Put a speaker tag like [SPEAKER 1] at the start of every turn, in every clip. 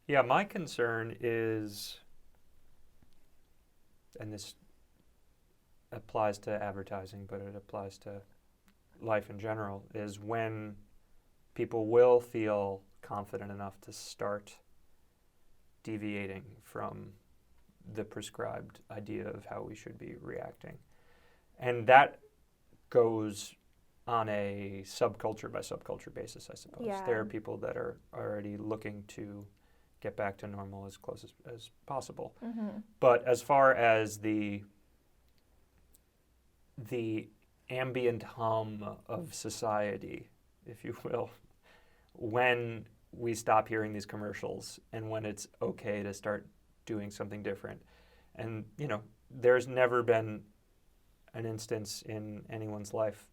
[SPEAKER 1] Yeah, my concern is, and this applies to advertising, but it applies to life in general, is when people will feel confident enough to start deviating from the prescribed idea of how we should be reacting. And that goes on a subculture by subculture basis, I suppose.
[SPEAKER 2] Yeah.
[SPEAKER 1] There are people that are already looking to get back to normal as close as possible.
[SPEAKER 2] Mm-hmm.
[SPEAKER 1] But as far as the ambient hum of society, if you will, when we stop hearing these commercials and when it's okay to start doing something different. And, you know, there's never been an instance in anyone's life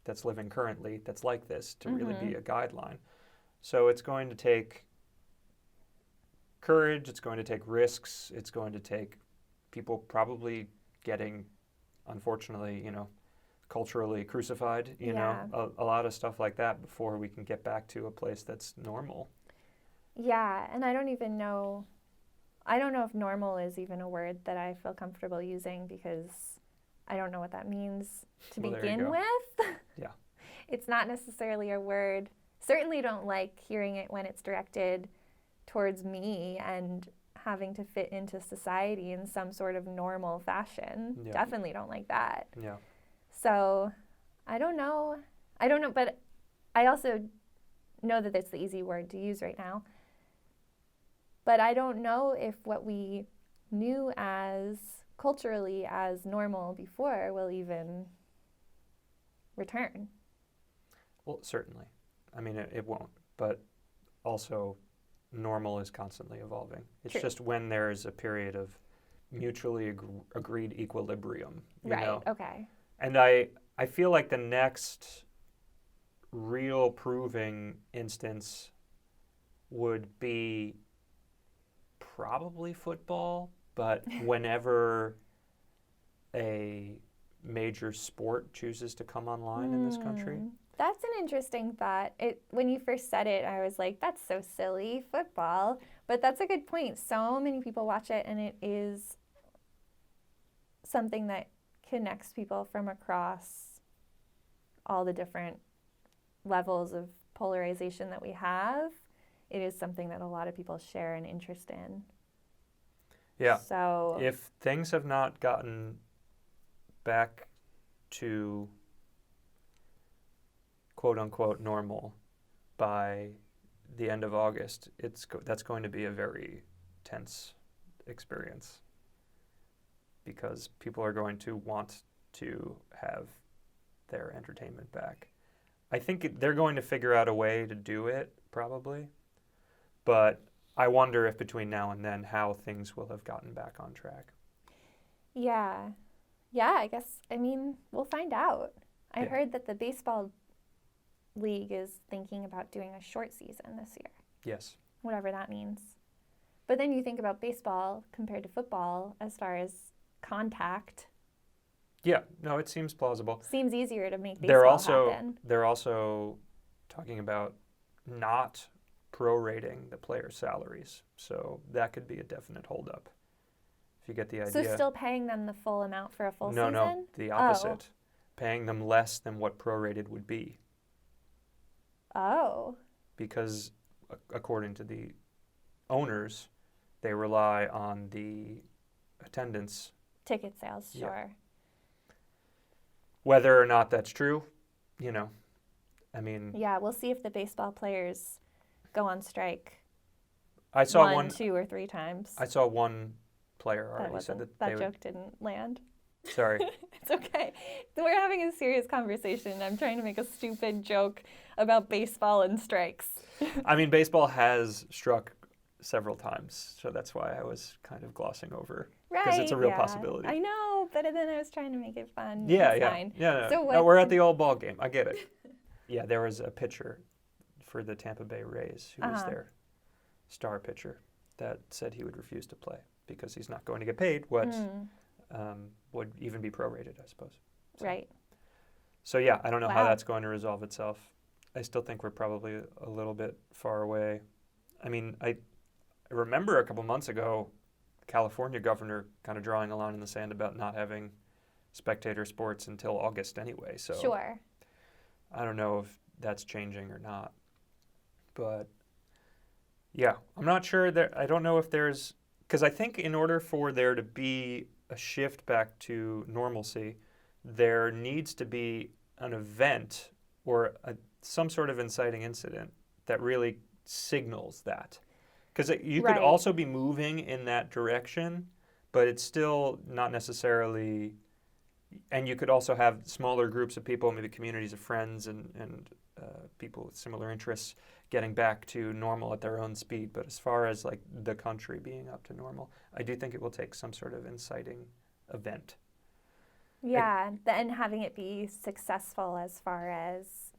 [SPEAKER 1] that's living currently that's like this to really be a guideline. So it's going to take courage, it's going to take risks, it's going to take people probably getting, unfortunately, you know, culturally crucified, you know, a lot of stuff like that before we can get back to a place that's normal.
[SPEAKER 2] Yeah, and I don't know if normal is even a word that I feel comfortable using because I don't know what that means to begin with.
[SPEAKER 1] Yeah.
[SPEAKER 2] It's not necessarily a word. Certainly don't like hearing it when it's directed towards me and having to fit into society in some sort of normal fashion.
[SPEAKER 1] Yeah.
[SPEAKER 2] Definitely don't like that.
[SPEAKER 1] Yeah.
[SPEAKER 2] So I don't know, but I also know that it's the easy word to use right now. But I don't know if what we knew as culturally as normal before will even return.
[SPEAKER 1] Well, certainly. I mean, it won't. But also, normal is constantly evolving. It's
[SPEAKER 2] True.
[SPEAKER 1] just when there's a period of mutually agreed equilibrium. You know?
[SPEAKER 2] Okay.
[SPEAKER 1] And I feel like the next real proving instance would be probably football, but whenever a major sport chooses to come online in this country.
[SPEAKER 2] That's an interesting thought. When you first said it, I was like, that's so silly, football. But that's a good point. So many people watch it, and it is something that connects people from across all the different levels of polarization that we have. It is something that a lot of people share an interest in.
[SPEAKER 1] Yeah.
[SPEAKER 2] So
[SPEAKER 1] if things have not gotten back to quote unquote normal by the end of August, that's going to be a very tense experience because people are going to want to have their entertainment back. I think they're going to figure out a way to do it, probably. But I wonder if between now and then how things will have gotten back on track.
[SPEAKER 2] Yeah, I guess, we'll find out. I heard that the baseball league is thinking about doing a short season this year.
[SPEAKER 1] Yes.
[SPEAKER 2] Whatever that means. But then you think about baseball compared to football as far as contact.
[SPEAKER 1] Yeah, no, it seems plausible.
[SPEAKER 2] Seems easier to make baseball happen.
[SPEAKER 1] They're also talking about not prorating the players' salaries. So that could be a definite holdup. If you get the idea.
[SPEAKER 2] So still paying them the full amount for a full season?
[SPEAKER 1] No, the opposite. Paying them less than what prorated would be.
[SPEAKER 2] Oh.
[SPEAKER 1] Because according to the owners, they rely on the attendance.
[SPEAKER 2] Ticket sales, sure.
[SPEAKER 1] Yeah. Whether or not that's true, Yeah,
[SPEAKER 2] we'll see if the baseball players go on strike.
[SPEAKER 1] I saw
[SPEAKER 2] one, 2, or 3 times.
[SPEAKER 1] I saw one player already said
[SPEAKER 2] that joke didn't land.
[SPEAKER 1] Sorry.
[SPEAKER 2] It's okay. We're having a serious conversation. I'm trying to make a stupid joke about baseball and strikes.
[SPEAKER 1] Baseball has struck several times, so that's why I was kind of glossing over. Because it's a real possibility.
[SPEAKER 2] I know, but then I was trying to make it fun.
[SPEAKER 1] Fine. No, we're at the old ball game. I get it. Yeah, there was a pitcher for the Tampa Bay Rays who was their star pitcher that said he would refuse to play because he's not going to get paid what would even be prorated, I suppose. So.
[SPEAKER 2] Right.
[SPEAKER 1] So yeah, I don't know how that's going to resolve itself. I still think we're probably a little bit far away. I I remember a couple months ago, California governor kind of drawing a line in the sand about not having spectator sports until August anyway. So
[SPEAKER 2] Sure.
[SPEAKER 1] I don't know if that's changing or not. But yeah, I'm not sure I don't know if there's, because I think in order for there to be a shift back to normalcy, there needs to be an event or some sort of inciting incident that really signals that. Because you could
[SPEAKER 2] Right.
[SPEAKER 1] also be moving in that direction, but it's still not necessarily. And you could also have smaller groups of people, maybe communities of friends and people with similar interests, getting back to normal at their own speed. But as far as like the country being up to normal, I do think it will take some sort of inciting event.
[SPEAKER 2] Yeah, and having it be successful as far as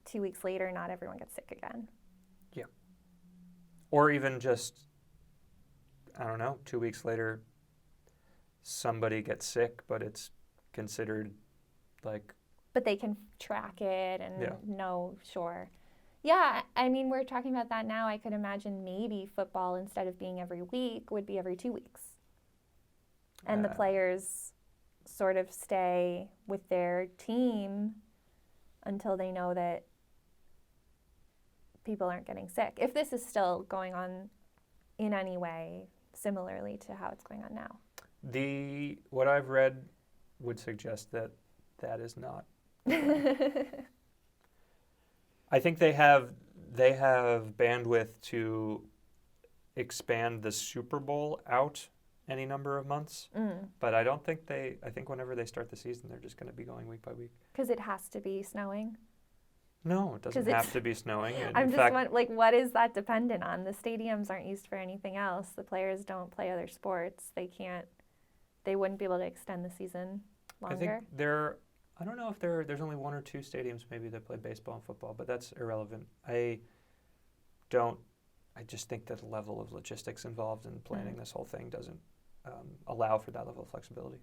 [SPEAKER 2] 2 weeks later, not everyone gets sick again.
[SPEAKER 1] Or even just, I don't know, 2 weeks later, somebody gets sick, but it's considered like.
[SPEAKER 2] But they can track it and
[SPEAKER 1] Yeah.
[SPEAKER 2] know, sure. Yeah, I mean, we're talking about that now. I could imagine maybe football, instead of being every week, would be every 2 weeks. And the players sort of stay with their team until they know that people aren't getting sick. If this is still going on in any way similarly to how it's going on now.
[SPEAKER 1] What I've read would suggest that is not. I think they have bandwidth to expand the Super Bowl out any number of months, but I don't think I think whenever they start the season, they're just going to be going week by week.
[SPEAKER 2] Because it has to be snowing.
[SPEAKER 1] No, it doesn't have to be snowing.
[SPEAKER 2] I'm just like, what is that dependent on? The stadiums aren't used for anything else. The players don't play other sports. They wouldn't be able to extend the season longer.
[SPEAKER 1] I think I don't know if there's only one or two stadiums maybe that play baseball and football, but that's irrelevant. I just think that the level of logistics involved in planning this whole thing doesn't allow for that level of flexibility.